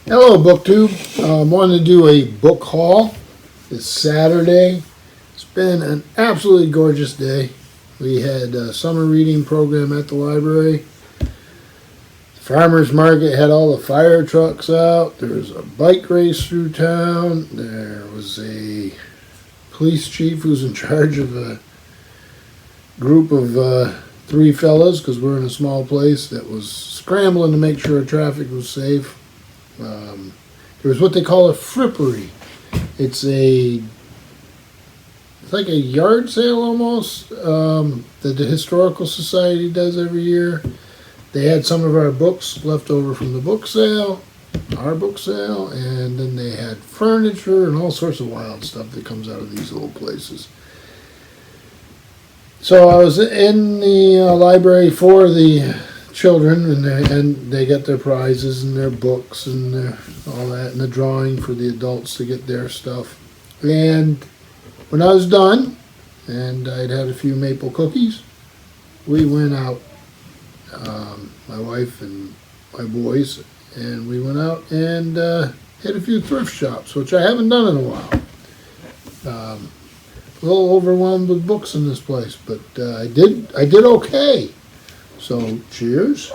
Hello, BookTube. Wanted to do a book haul. It's Saturday. It's been an absolutely gorgeous day. We had a summer reading program at the library. The farmer's market had all the fire trucks out. There was a bike race through town. There was a police chief who's in charge of a group of three fellas, because we're in a small place, that was scrambling to make sure traffic was safe. There was what they call a frippery. It's like a yard sale almost, that the Historical Society does every year. They had some of our books left over from the book sale, our book sale, and then they had furniture and all sorts of wild stuff that comes out of these little places. So I was in the library for the children, and they got their prizes and their books and all that, and the drawing for the adults to get their stuff. And when I was done, and I'd had a few maple cookies, we went out, my wife and my boys, and we went out and hit a few thrift shops, which I haven't done in a while. A little overwhelmed with books in this place, but I did okay. So cheers.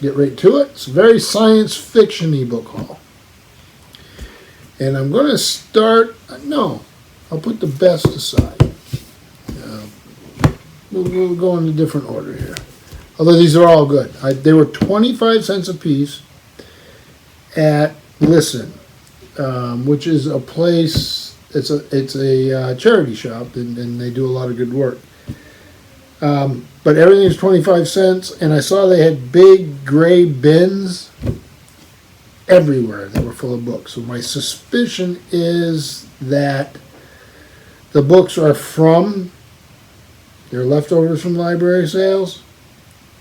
Get right to it. It's a very science fiction-y book haul. And I'm going to start, no, I'll put the best aside. We'll go in a different order here. Although these are all good. They were 25 cents a piece at Listen, which is a place, it's a charity shop, and they do a lot of good work. But everything is 25 cents, and I saw they had big gray bins everywhere that were full of books. So my suspicion is that the books are they're leftovers from library sales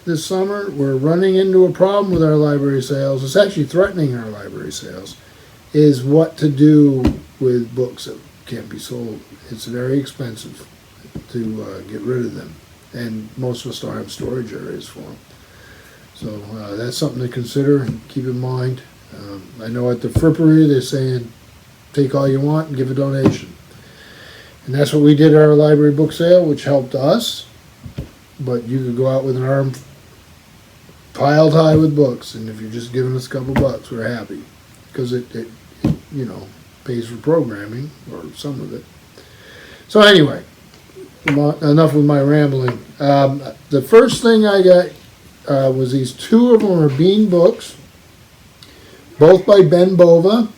this summer. We're running into a problem with our library sales. It's actually threatening our library sales, is what to do with books that can't be sold. It's very expensive to get rid of them. And most of us don't have storage areas for them. So that's something to consider, keep in mind. I know at the frippery they're saying, take all you want and give a donation. And that's what we did at our library book sale, which helped us. But you could go out with an arm piled high with books, and if you're just giving us a couple bucks, we're happy. Because it pays for programming, or some of it. So anyway, enough with my rambling. The first thing I got was these two of them are Bean books, both by Ben Bova.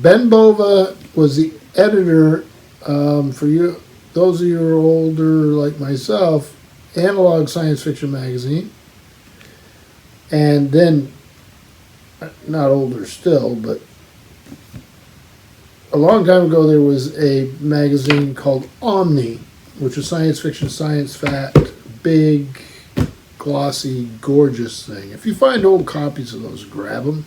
Ben Bova was the editor, for you, those of you who are older like myself, Analog Science Fiction magazine, and then, not older still, but a long time ago there was a magazine called Omni, which was science fiction, science fact, big, glossy, gorgeous thing. If you find old copies of those, grab them.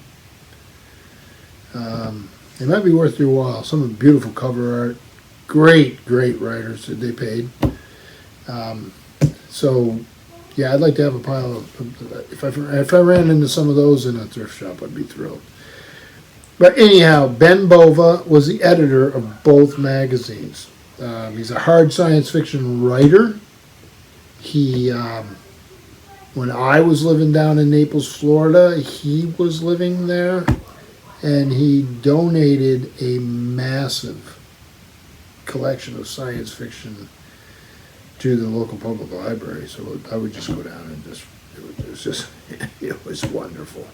They might be worth your while. Some of the beautiful cover art, great writers that they paid. So, yeah, I'd like to have a pile of, if I ran into some of those in a thrift shop, I'd be thrilled. But anyhow, Ben Bova was the editor of both magazines. He's a hard science fiction writer. He, when I was living down in Naples, Florida, he was living there, and he donated a massive collection of science fiction to the local public library. So I would just go down and it was wonderful.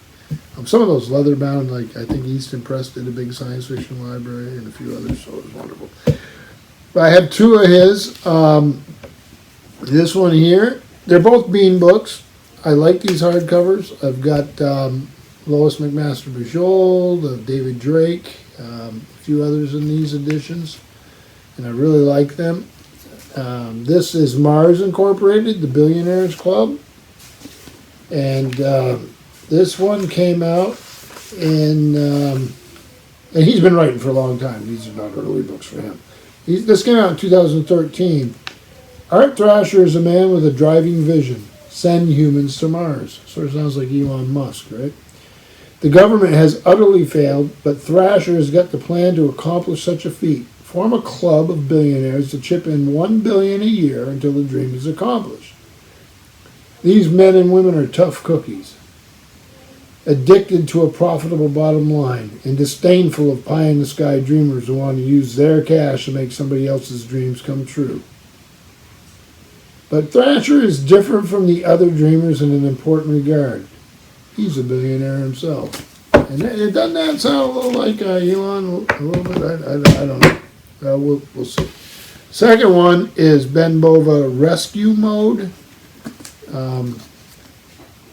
Some of those leather bound, like I think Easton Press did a big science fiction library, and a few others, so it was wonderful. But I have two of his. This one here, they're both Bean books. I like these hardcovers. I've got Lois McMaster Bujold, David Drake, a few others in these editions, and I really like them. This is Mars Incorporated, the Billionaires Club, and this one came out and he's been writing for a long time. These are not early books for him. This came out in 2013. Art Thrasher is a man with a driving vision. send humans to Mars. Sort of sounds like Elon Musk, right? The government has utterly failed, but Thrasher has got the plan to accomplish such a feat. Form a club of billionaires to chip in $1 billion a year until the dream is accomplished. These men and women are tough cookies, addicted to a profitable bottom line, and disdainful of pie-in-the-sky dreamers who want to use their cash to make somebody else's dreams come true. But Thrasher is different from the other dreamers in an important regard. He's a billionaire himself. And doesn't that sound a little like Elon a little bit? I don't know. We'll see. Second one is Ben Bova Rescue Mode. Right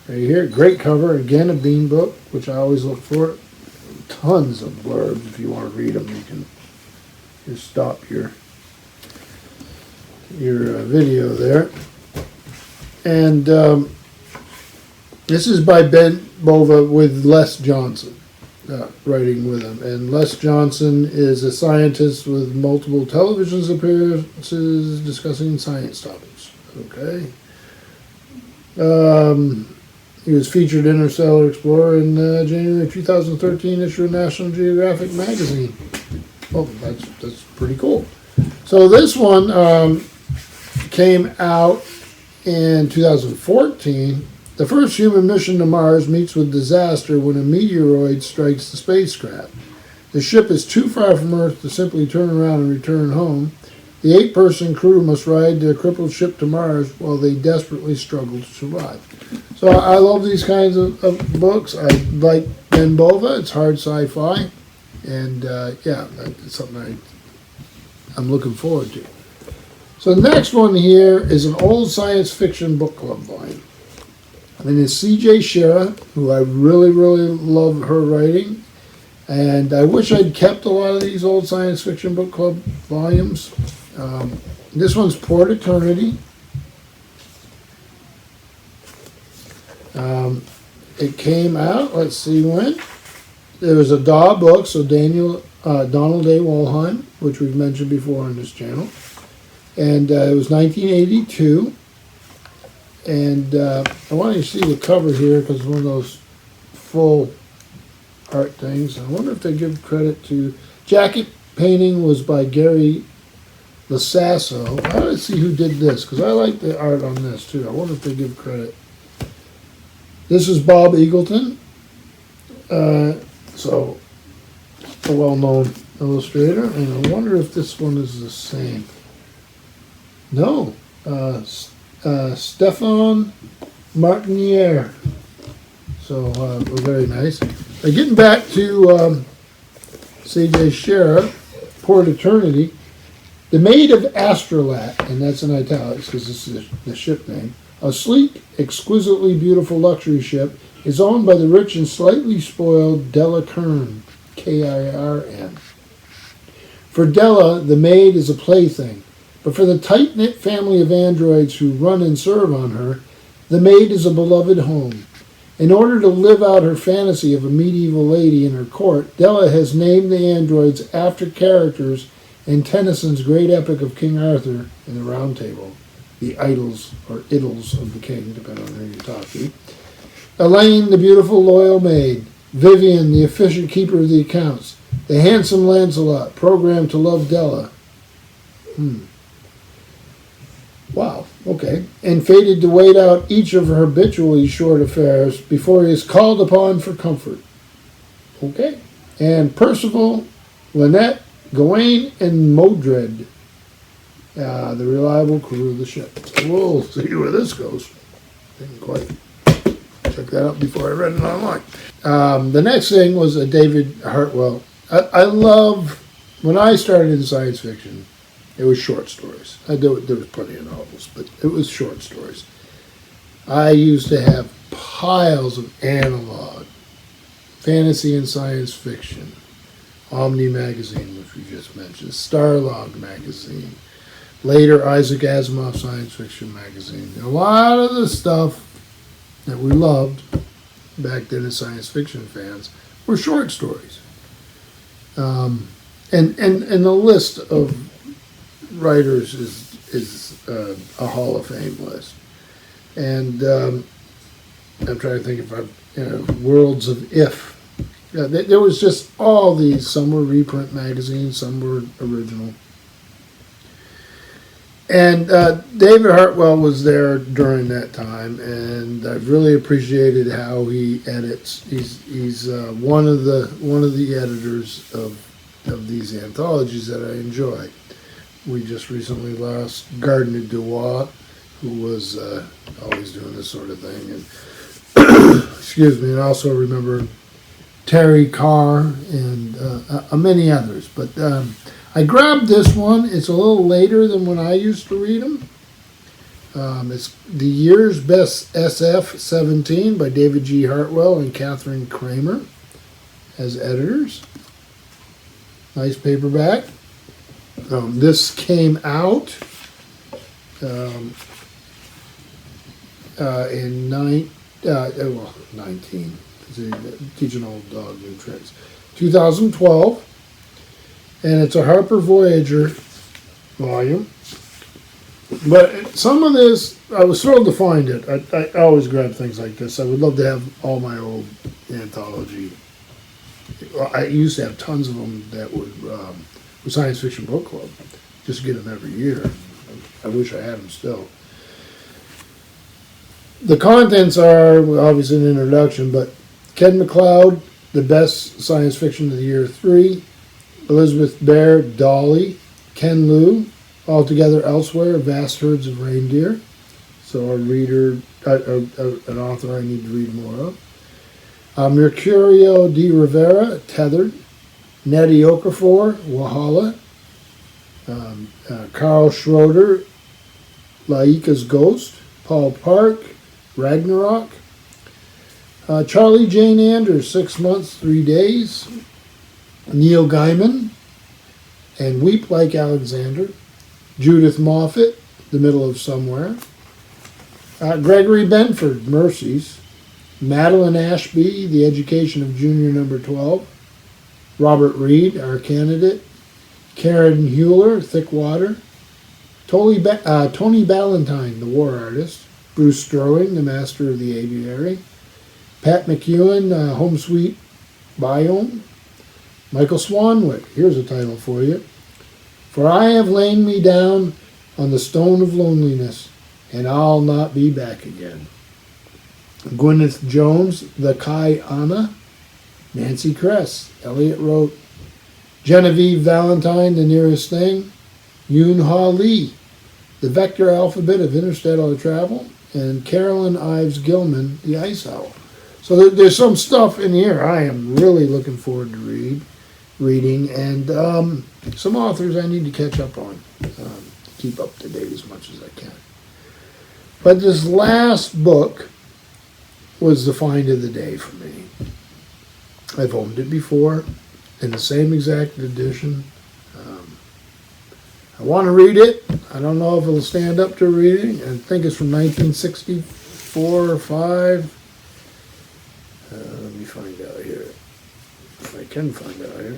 here, great cover. Again, a Bean book, which I always look for. Tons of blurbs. If you want to read them, you can just stop your video there. And this is by Ben Bova with Les Johnson writing with him. And Les Johnson is a scientist with multiple television appearances discussing science topics. Okay. He was featured Interstellar Explorer in January 2013 issue of National Geographic magazine. Oh, that's pretty cool. So this one came out in 2014. The first human mission to Mars meets with disaster when a meteoroid strikes the spacecraft. The ship is too far from Earth to simply turn around and return home. The 8-person crew must ride the crippled ship to Mars while they desperately struggle to survive. So I love these kinds of books. I like Ben Bova. It's hard sci-fi. And yeah, it's something I'm looking forward to. So the next one here is an old science fiction book club volume. And it's C.J. Shera, who I really, really love her writing. And I wish I'd kept a lot of these old science fiction book club volumes. This one's Port Eternity. It came out, let's see when. There was a DAW book, so Donald A. Wollheim, which we've mentioned before on this channel. And it was 1982. And I want you to see the cover here because it's one of those full art things. I wonder if they give credit to... Jacket painting was by Gary Lasasso. I want to see who did this because I like the art on this too. I wonder if they give credit. This is Bob Eagleton. So a well-known illustrator. And I wonder if this one is the same. No. Stefan Martiniere. So very nice. Getting back to C.J. Shera, Port Eternity, the Maid of Astrolabe, and that's in italics because this is the ship name, a sleek, exquisitely beautiful luxury ship, is owned by the rich and slightly spoiled Della Kern, Kirn. For Della, the maid is a plaything, but for the tight-knit family of androids who run and serve on her, the maid is a beloved home. In order to live out her fantasy of a medieval lady in her court, Della has named the androids after characters in Tennyson's great epic of King Arthur in the Round Table, the idols or idylls of the king, depending on who you talk to. Elaine, the beautiful loyal maid. Vivian, the efficient keeper of the accounts. The handsome Lancelot, programmed to love Della. Wow, okay. And fated to wait out each of her habitually short affairs before he is called upon for comfort. Okay. And Percival, Lynette, Gawain, and Modred, the reliable crew of the ship. So we'll see where this goes. Didn't quite check that out before I read it online. The next thing was a David Hartwell. I love, when I started in science fiction, it was short stories. There was plenty of novels, but it was short stories. I used to have piles of analog, fantasy and science fiction, Omni magazine, which we just mentioned, Starlog magazine, later Isaac Asimov science fiction magazine. A lot of the stuff that we loved back then as science fiction fans were short stories. And the list of writers is a Hall of Fame list. And I'm trying to think if Worlds of If. Yeah, there was just all these. Some were reprint magazines, some were original. And David Hartwell was there during that time, and I've really appreciated how he edits. He's one of the editors of these anthologies that I enjoy. We just recently lost Gardner Dubois, who was always doing this sort of thing, and excuse me. And also remember Terry Carr and many others, but. I grabbed this one. It's a little later than when I used to read them. It's The Year's Best SF 17 by David G. Hartwell and Catherine Kramer as editors. Nice paperback. This came out in 19. Teach an old dog new tricks. 2012. And it's a Harper Voyager volume. But some of this, I was thrilled to find it. I always grab things like this. I would love to have all my old anthology. I used to have tons of them that would Science Fiction Book Club. Just get them every year. I wish I had them still. The contents are, obviously an introduction, but Ken MacLeod, the best science fiction of the year 3. Elizabeth Bear, Dolly, Ken Liu, Altogether Elsewhere, Vast Herds of Reindeer. So a reader, an author I need to read more of. Mercurio de Rivera, Tethered. Nettie Okafor, Wahala. Carl Schroeder, Laika's Ghost. Paul Park, Ragnarok. Charlie Jane Anders, 6 months, 3 days. Neil Gaiman and Weep Like Alexander. Judith Moffat, The Middle of Somewhere. Gregory Benford, Mercies. Madeline Ashby, The Education of Junior Number 12. Robert Reed, Our Candidate. Karen Hewler, Thick Water. Tony Ballantyne, The War Artist. Bruce Sterling, The Master of the Aviary. Pat McEwen, Home Sweet Biome. Michael Swanwick, here's a title for you. For I have lain me down on the stone of loneliness, and I'll not be back again. Gwyneth Jones, The Kai Anna. Nancy Kress, Elliot wrote. Genevieve Valentine, The Nearest Thing. Yoon Ha Lee, The Vector Alphabet of Interstellar Travel. And Carolyn Ives Gilman, The Ice Owl. So there's some stuff in here I am really looking forward to reading, and some authors I need to catch up on, keep up to date as much as I can. But this last book was the find of the day for me. I've owned it before in the same exact edition. I want to read it. I don't know if it'll stand up to reading. I think it's from 1964 or 5. Let me find out here. If I can find out here.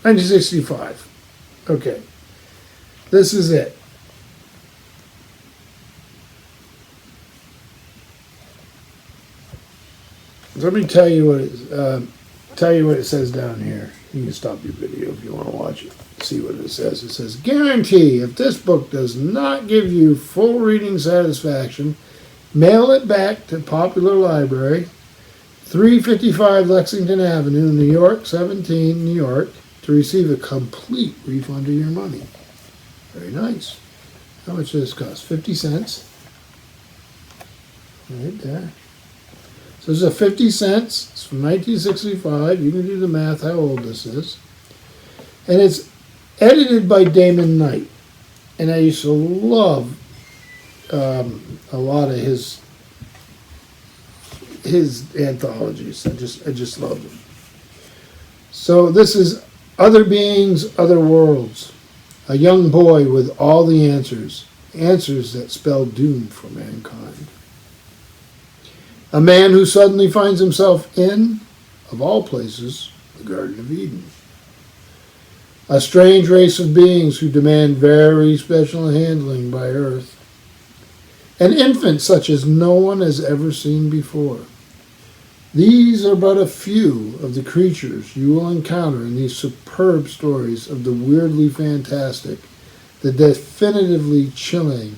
1965. Okay. This is it. Let me tell you what it says down here. You can stop your video if you want to watch it. See what it says. It says, guarantee if this book does not give you full reading satisfaction, mail it back to Popular Library, 355 Lexington Avenue, New York, 17, New York, to receive a complete refund of your money. Very nice. How much does this cost? 50 cents. Right there. So this is a 50 cents. It's from 1965. You can do the math how old this is. And it's edited by Damon Knight. And I used to love a lot of his anthologies. I just love them. So this is Other Beings, Other Worlds. A young boy with all the answers that spell doom for mankind. A man who suddenly finds himself in, of all places, the Garden of Eden. A strange race of beings who demand very special handling by Earth. An infant such as no one has ever seen before. These are but a few of the creatures you will encounter in these superb stories of the weirdly fantastic, the definitively chilling,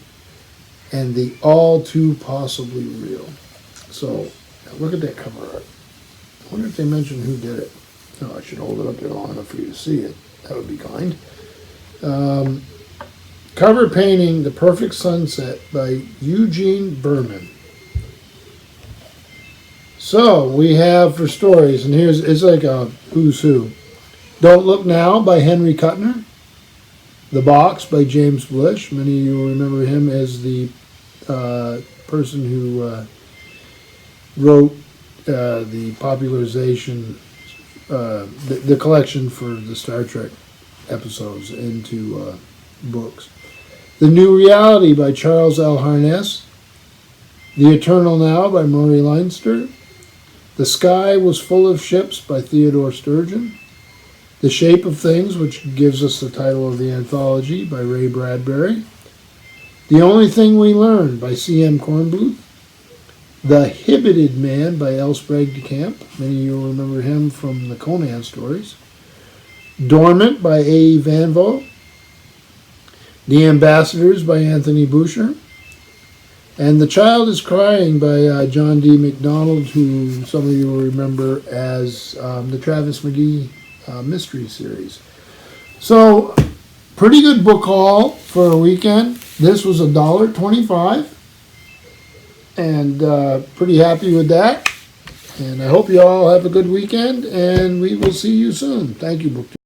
and the all too possibly real. So, look at that cover art. I wonder if they mentioned who did it. No, I should hold it up there long enough for you to see it. That would be kind. Cover painting, The Perfect Sunset by Eugene Berman. So, we have for stories, and it's like a who's who. Don't Look Now by Henry Kuttner. The Box by James Blish. Many of you will remember him as the person who wrote the popularization, the collection for the Star Trek episodes into books. The New Reality by Charles L. Harness. The Eternal Now by Murray Leinster. The Sky Was Full of Ships by Theodore Sturgeon. The Shape of Things, which gives us the title of the anthology, by Ray Bradbury. The Only Thing We Learned by C.M. Kornbluth. The Hibbited Man by L. Sprague de Camp. Many of you will remember him from the Conan stories. Dormant by A. Van Vo. The Ambassadors by Anthony Boucher. And The Child is Crying by John D. MacDonald, who some of you will remember as the Travis McGee mystery series. So, pretty good book haul for a weekend. This was $1.25, and pretty happy with that. And I hope you all have a good weekend, and we will see you soon. Thank you, Book.